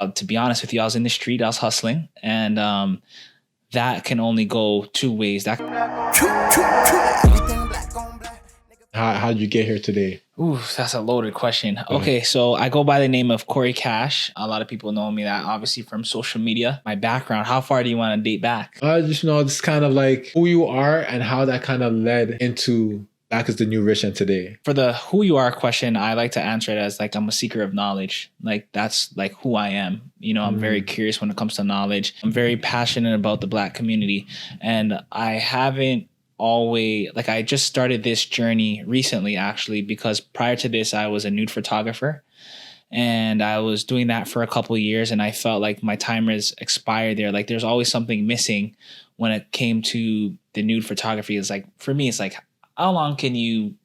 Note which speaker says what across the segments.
Speaker 1: To be honest with you, I was in the street, I was hustling, and that can only go two ways. That
Speaker 2: How'd you get here today?
Speaker 1: Ooh, that's a loaded question.
Speaker 2: Uh,
Speaker 1: Okay, so I go by the name of Corey Cash. A lot of people know me that obviously from social media. My background, how far do you want to date back?
Speaker 2: just it's kind of like who you are and how that kind of led into Black is the New Rich and today.
Speaker 1: For the who you are question, I like to answer it as like I'm a seeker of knowledge. Like that's like who I am. I'm very curious when it comes to knowledge. I'm very passionate about the Black community, and I haven't always like I just started this journey recently actually, because prior to this I was a nude photographer, and I was doing that for a couple of years, and I felt like my timers expired there. Like there's always something missing when it came to the nude photography. It's like, for me, it's like, how long can you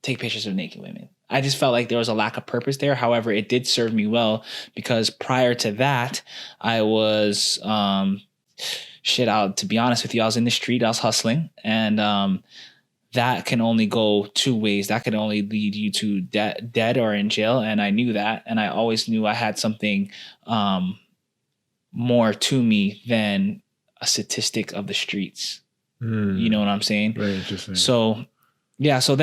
Speaker 1: take pictures of naked women? I just felt like there was a lack of purpose there. However, it did serve me well, because prior to that, I was to be honest with you, I was in the street, I was hustling, and that can only go two ways. That can only lead you to dead or in jail. And I knew that. And I always knew I had something more to me than a statistic of the streets. You know what I'm saying?
Speaker 2: Very interesting.
Speaker 1: So, yeah. So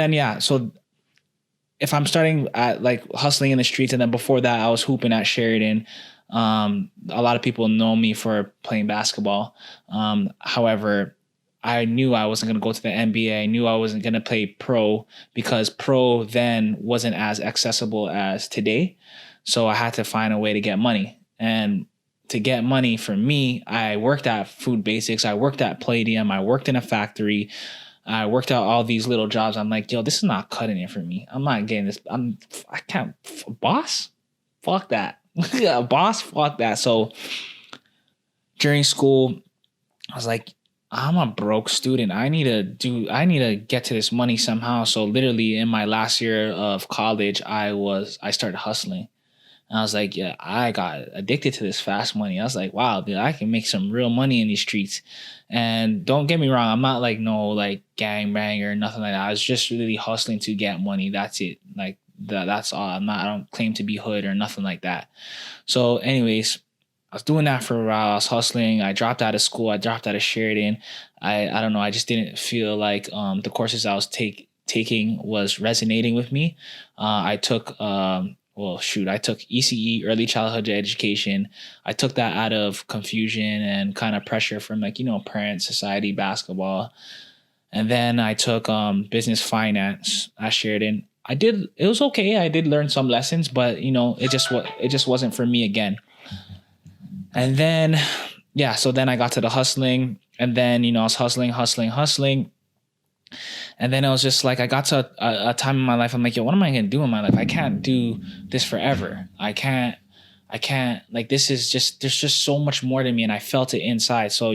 Speaker 1: if I'm starting at like hustling in the streets, and then before that, I was hooping at Sheridan. A lot of people know me for playing basketball. However, I knew I wasn't going to go to the NBA. I knew I wasn't going to play pro, because pro then wasn't as accessible as today. So I had to find a way to get money. And to get money for me, I worked at Food Basics. I worked at Palladium. I worked in a factory. I worked out all these little jobs. I'm like, yo, this is not cutting it for me. I'm not getting this. I can't. Boss? Fuck that. Yeah, boss? Fuck that. So during school, I was like, I'm a broke student. I need to get to this money somehow. So literally in my last year of college, I started hustling. And I was like, yeah, I got addicted to this fast money. I was like, wow, dude, I can make some real money in these streets. And don't get me wrong, I'm not like no like gang banger or nothing like that. I was just really hustling to get money. That's it. Like that's all. I don't claim to be hood or nothing like that. So anyways, I was doing that for a while. I was hustling. I dropped out of school. I dropped out of Sheridan. I don't know. I just didn't feel like the courses I was taking was resonating with me. I took I took ECE, early childhood education. I took that out of confusion and kind of pressure from parents, society, basketball. And then I took business finance at Sheridan. It was okay. I did learn some lessons, but it just wasn't for me again. And then, so then I got to the hustling, and then, I was hustling. And then it was just like, I got to a time in my life, I'm like, yo, what am I going to do in my life? I can't do this forever. I can't, like, there's just so much more to me, and I felt it inside. So,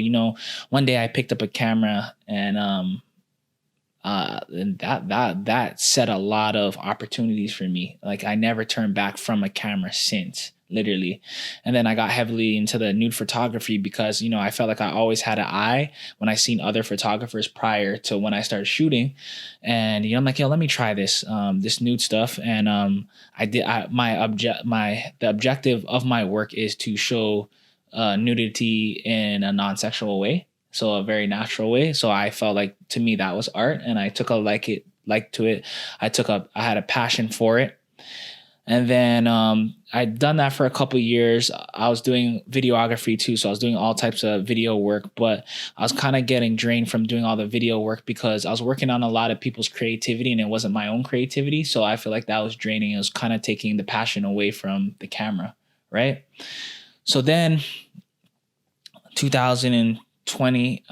Speaker 1: one day I picked up a camera, and that set a lot of opportunities for me. Like, I never turned back from a camera since, literally. And then I got heavily into the nude photography because, I felt like I always had an eye when I seen other photographers prior to when I started shooting. And, I'm like, yo, let me try this nude stuff. And the objective of my work is to show nudity in a non-sexual way. So a very natural way. So I felt like, to me, that was art, and I took a like to it. I had a passion for it. And then I'd done that for a couple of years. I was doing videography too. So I was doing all types of video work, but I was kind of getting drained from doing all the video work because I was working on a lot of people's creativity, and it wasn't my own creativity. So I feel like that was draining. It was kind of taking the passion away from the camera, right? So then 2020,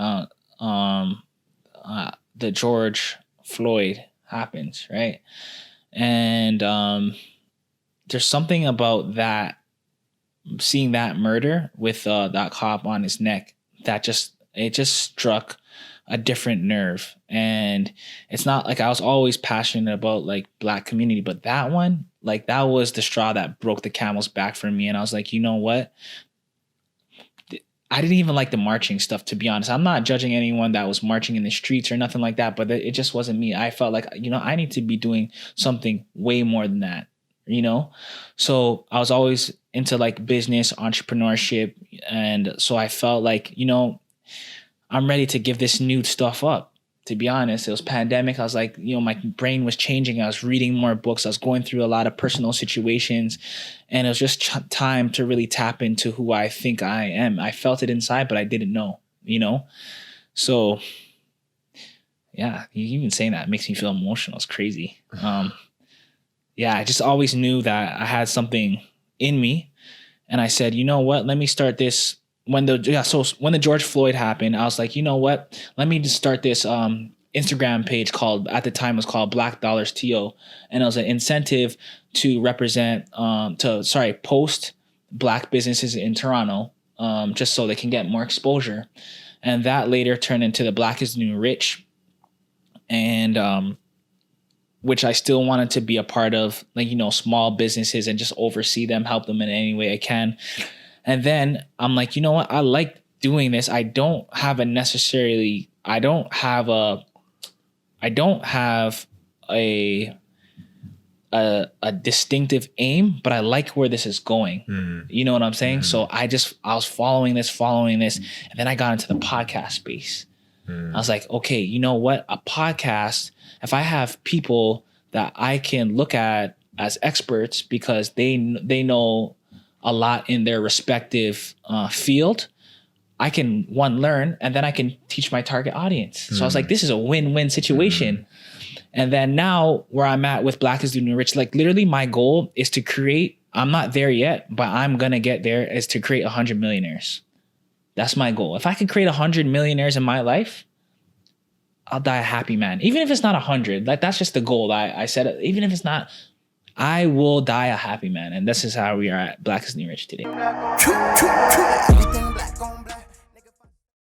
Speaker 1: the George Floyd happens, right? And there's something about that, seeing that murder with that cop on his neck, that just struck a different nerve. And it's not like I was always passionate about like Black community, but that one, like, that was the straw that broke the camel's back for me. And I was like, you know what? I didn't even like the marching stuff, to be honest. I'm not judging anyone that was marching in the streets or nothing like that, but it just wasn't me. I felt like, I need to be doing something way more than that. you know? So I was always into like business, entrepreneurship. And so I felt like, I'm ready to give this new stuff up. To be honest, it was pandemic. I was like, my brain was changing. I was reading more books. I was going through a lot of personal situations, and it was just time to really tap into who I think I am. I felt it inside, but I didn't know, So yeah, you even saying that makes me feel emotional. It's crazy. Yeah, I just always knew that I had something in me, and I said, you know what? Let me start this. When the George Floyd happened, I was like, you know what? Let me just start this Instagram page at the time was called Black Dollars TO, and it was an incentive to represent post Black businesses in Toronto, just so they can get more exposure, and that later turned into the Black is the New Rich, and which I still wanted to be a part of, like, small businesses and just oversee them, help them in any way I can. And then I'm like, you know what? I like doing this. I don't have a distinctive aim, but I like where this is going. You know what I'm saying? So I was following this, and then I got into the podcast space. I was like, okay, you know what? A podcast, if I have people that I can look at as experts because they know a lot in their respective field, I can learn, and then I can teach my target audience. So I was like, this is a win-win situation. And then now where I'm at with Black is the New Rich, like literally my goal is to create, I'm not there yet, but I'm going to get there, is to create 100 millionaires. That's my goal. If I can create 100 millionaires in my life, I'll die a happy man. Even if it's not 100, like that's just the goal that I set. Even if it's not, I will die a happy man. And this is how we are at Black is the New Rich today.